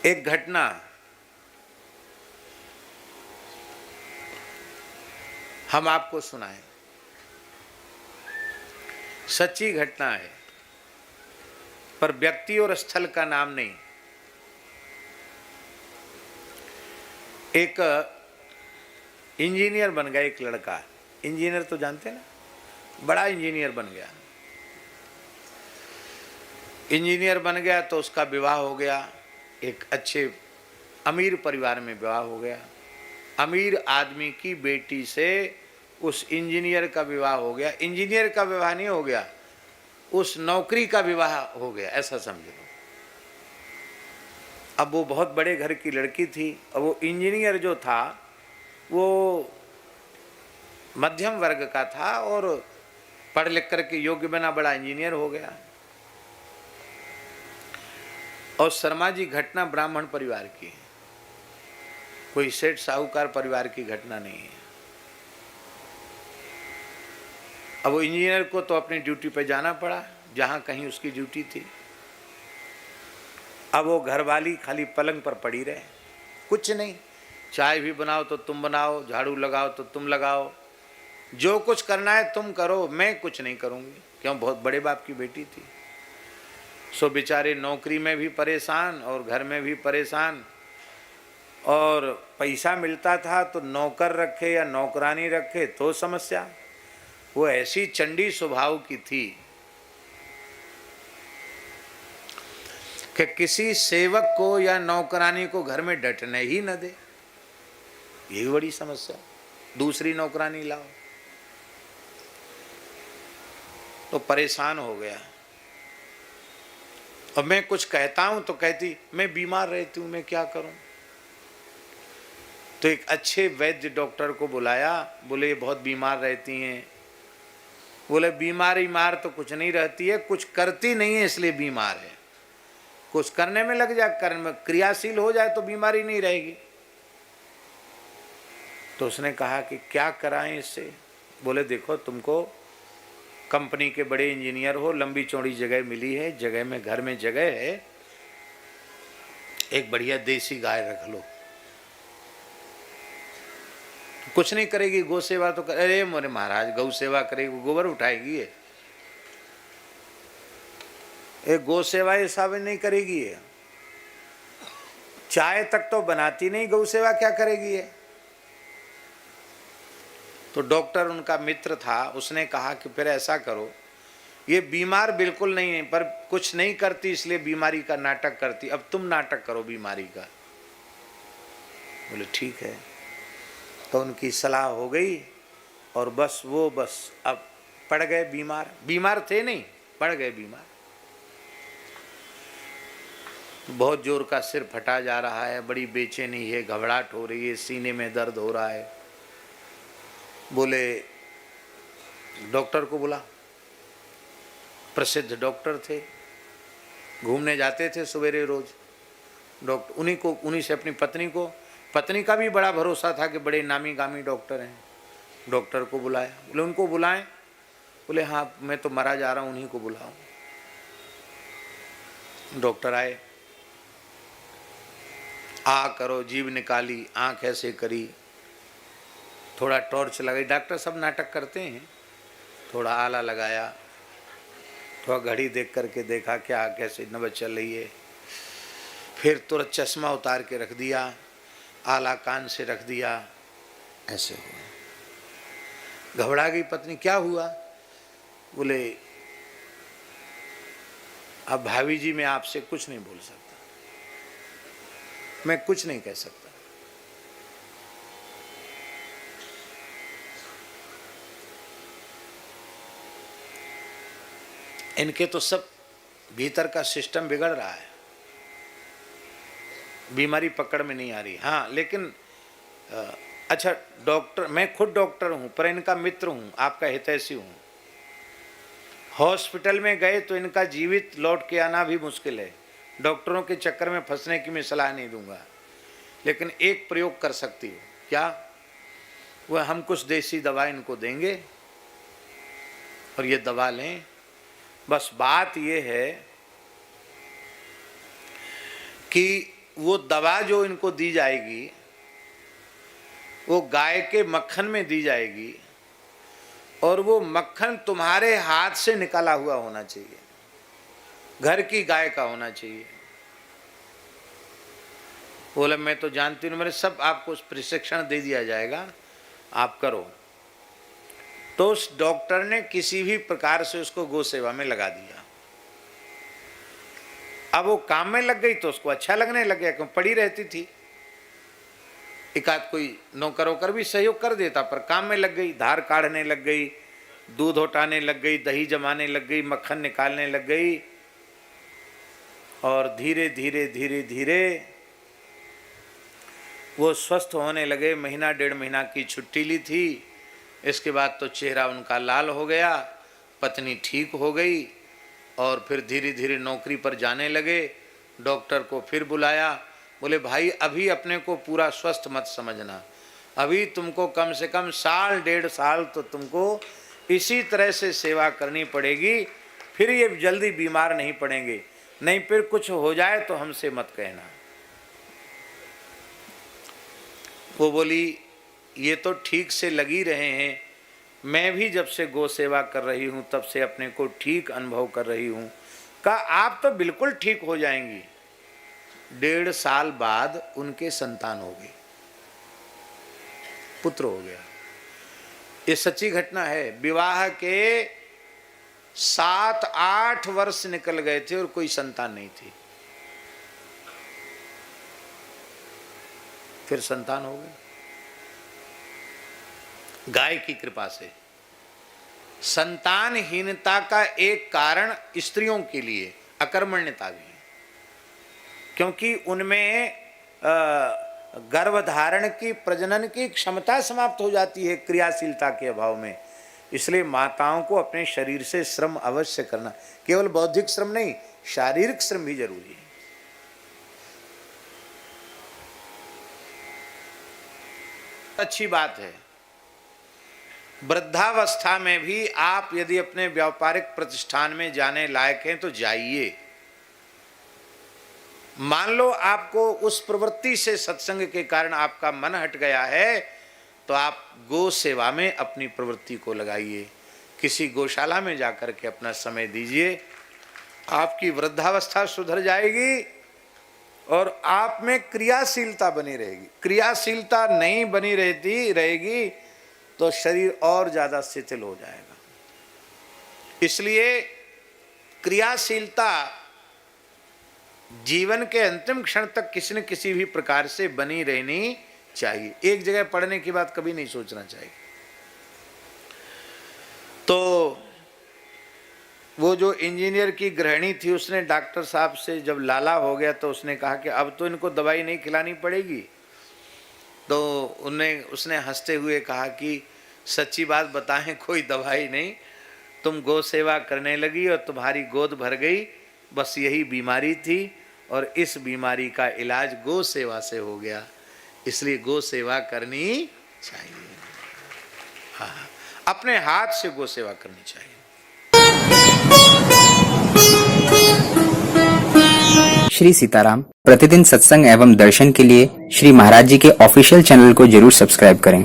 एक घटना हम आपको सुनाएं, सच्ची घटना है, पर व्यक्ति और स्थल का नाम नहीं। एक इंजीनियर बन गया, एक लड़का। इंजीनियर तो जानते हैं ना, बड़ा इंजीनियर बन गया। इंजीनियर बन गया तो उसका विवाह हो गया, एक अच्छे अमीर परिवार में विवाह हो गया। अमीर आदमी की बेटी से उस इंजीनियर का विवाह हो गया। इंजीनियर का विवाह नहीं हो गया, उस नौकरी का विवाह हो गया, ऐसा समझ लो। अब वो बहुत बड़े घर की लड़की थी और वो इंजीनियर जो था वो मध्यम वर्ग का था और पढ़ लिख करके योग्य बना बड़ा इंजीनियर हो गया। और शर्मा जी घटना ब्राह्मण परिवार की है, कोई सेठ साहूकार परिवार की घटना नहीं है। अब वो इंजीनियर को तो अपनी ड्यूटी पे जाना पड़ा, जहां कहीं उसकी ड्यूटी थी। अब वो घरवाली खाली पलंग पर पड़ी रहे, कुछ नहीं। चाय भी बनाओ तो तुम बनाओ, झाड़ू लगाओ तो तुम लगाओ, जो कुछ करना है तुम करो, मैं कुछ नहीं करूंगी। क्यों, बहुत बड़े बाप की बेटी थी। सो बेचारे नौकरी में भी परेशान और घर में भी परेशान। और पैसा मिलता था तो नौकर रखे या नौकरानी रखे तो समस्या। वो ऐसी चंडी स्वभाव की थी कि किसी सेवक को या नौकरानी को घर में डटने ही न दे। यही बड़ी समस्या, दूसरी नौकरानी लाओ। तो परेशान हो गया। अब मैं कुछ कहता हूं तो कहती मैं बीमार रहती हूं, मैं क्या करूं। तो एक अच्छे वैद्य डॉक्टर को बुलाया, बोले ये बहुत बीमार रहती हैं। बोले बीमारी मार तो कुछ नहीं रहती है, कुछ करती नहीं है इसलिए बीमार है। कुछ करने में लग जाए, कर्म क्रियाशील हो जाए तो बीमारी नहीं रहेगी। तो उसने कहा कि क्या कराएं इससे। बोले देखो, तुमको कंपनी के बड़े इंजीनियर हो, लंबी चौड़ी जगह मिली है, जगह में घर में जगह है, एक बढ़िया देसी गाय रख लो। कुछ नहीं करेगी, गौ सेवा तो अरे मोरे महाराज, गौ सेवा करेगी, गोबर उठाएगी ये गौ सेवा ये सब नहीं करेगी ये। चाय तक तो बनाती नहीं, गौ सेवा क्या करेगी ये। तो डॉक्टर उनका मित्र था, उसने कहा कि फिर ऐसा करो, ये बीमार बिल्कुल नहीं है पर कुछ नहीं करती इसलिए बीमारी का नाटक करती, अब तुम नाटक करो बीमारी का। बोले ठीक है। तो उनकी सलाह हो गई और बस अब पड़ गए बीमार। बीमार थे नहीं, पड़ गए बीमार। बहुत जोर का सिर फटा जा रहा है, बड़ी बेचैनी है, घबराहट हो रही है, सीने में दर्द हो रहा है। बोले डॉक्टर को बुला। प्रसिद्ध डॉक्टर थे, घूमने जाते थे सवेरे रोज। डॉक्टर उन्हीं से अपनी पत्नी का भी बड़ा भरोसा था कि बड़े नामी गामी डॉक्टर हैं। डॉक्टर को बुलाया, बोले उनको बुलाएं। बोले हाँ मैं तो मरा जा रहा हूँ, उन्हीं को बुलाओ। डॉक्टर आए, आ करो, जीभ निकाली, आंख ऐसे करी, थोड़ा टॉर्च लगाई। डॉक्टर सब नाटक करते हैं। थोड़ा आला लगाया, थोड़ा घड़ी देख करके देखा क्या कैसे नबज चल रही है। फिर तुरंत चश्मा उतार के रख दिया, आला कान से रख दिया, ऐसे हुआ। घबरा गई पत्नी, क्या हुआ। बोले अब भाभी जी मैं आपसे कुछ नहीं बोल सकता, मैं कुछ नहीं कह सकता। इनके तो सब भीतर का सिस्टम बिगड़ रहा है, बीमारी पकड़ में नहीं आ रही। हाँ लेकिन अच्छा डॉक्टर, मैं खुद डॉक्टर हूं पर इनका मित्र हूं, आपका हितैषी हूं। हॉस्पिटल में गए तो इनका जीवित लौट के आना भी मुश्किल है। डॉक्टरों के चक्कर में फंसने की मैं सलाह नहीं दूंगा, लेकिन एक प्रयोग कर सकती हो। क्या, वह हम कुछ देसी दवा इनको देंगे और ये दवा लें। बस बात ये है कि वो दवा जो इनको दी जाएगी वो गाय के मक्खन में दी जाएगी और वो मक्खन तुम्हारे हाथ से निकाला हुआ होना चाहिए, घर की गाय का होना चाहिए। बोले मैं तो जानती हूँ, मेरे सब आपको प्रशिक्षण दे दिया जाएगा, आप करो। तो उस डॉक्टर ने किसी भी प्रकार से उसको गौ सेवा में लगा दिया। अब वो काम में लग गई तो उसको अच्छा लगने लग गया, क्यों पड़ी रहती थी। एकाध कोई नौकर वोकर भी सहयोग कर देता, पर काम में लग गई, धार काढ़ने लग गई, दूध हटाने लग गई, दही जमाने लग गई, मक्खन निकालने लग गई। और धीरे धीरे धीरे धीरे वो स्वस्थ होने लगे। महीना 1.5 महीना की छुट्टी ली थी। इसके बाद तो चेहरा उनका लाल हो गया, पत्नी ठीक हो गई और फिर धीरे धीरे नौकरी पर जाने लगे। डॉक्टर को फिर बुलाया, बोले भाई अभी अपने को पूरा स्वस्थ मत समझना, अभी तुमको कम से कम 1.5 साल तो तुमको इसी तरह से सेवा करनी पड़ेगी, फिर ये जल्दी बीमार नहीं पड़ेंगे, नहीं फिर कुछ हो जाए तो हमसे मत कहना। वो बोली ये तो ठीक से लगी रहे हैं, मैं भी जब से गौ सेवा कर रही हूँ तब से अपने को ठीक अनुभव कर रही हूँ। कहा आप तो बिल्कुल ठीक हो जाएंगी। 1.5 साल बाद उनके संतान हो गई, पुत्र हो गया। ये सच्ची घटना है। विवाह के 7-8 वर्ष निकल गए थे और कोई संतान नहीं थी, फिर संतान हो गए गाय की कृपा से। संतानहीनता का एक कारण स्त्रियों के लिए अकर्मण्यता भी है, क्योंकि उनमें गर्भधारण की, प्रजनन की क्षमता समाप्त हो जाती है क्रियाशीलता के अभाव में। इसलिए माताओं को अपने शरीर से श्रम अवश्य करना, केवल बौद्धिक श्रम नहीं, शारीरिक श्रम भी जरूरी है। अच्छी बात है। वृद्धावस्था में भी आप यदि अपने व्यापारिक प्रतिष्ठान में जाने लायक हैं तो जाइए। मान लो आपको उस प्रवृत्ति से सत्संग के कारण आपका मन हट गया है तो आप गो सेवा में अपनी प्रवृत्ति को लगाइए, किसी गौशाला में जाकर के अपना समय दीजिए। आपकी वृद्धावस्था सुधर जाएगी और आप में क्रियाशीलता बनी रहेगी। क्रियाशीलता नहीं बनी रहेगी तो शरीर और ज्यादा शिथिल हो जाएगा। इसलिए क्रियाशीलता जीवन के अंतिम क्षण तक किसी न किसी भी प्रकार से बनी रहनी चाहिए। एक जगह पढ़ने की बात कभी नहीं सोचना चाहिए। तो वो जो इंजीनियर की गृहिणी थी उसने डॉक्टर साहब से जब लाला हो गया तो उसने कहा कि अब तो इनको दवाई नहीं खिलानी पड़ेगी। तो उसने हंसते हुए कहा कि सच्ची बात बताएं, कोई दवाई नहीं, तुम गौ सेवा करने लगी और तुम्हारी गोद भर गई, बस यही बीमारी थी और इस बीमारी का इलाज गौ सेवा से हो गया, इसलिए गौ सेवा करनी चाहिए। हाँ, अपने हाथ से गौ सेवा करनी चाहिए। श्री सीताराम प्रतिदिन सत्संग एवं दर्शन के लिए श्री महाराज जी के ऑफिशियल चैनल को जरूर सब्सक्राइब करें।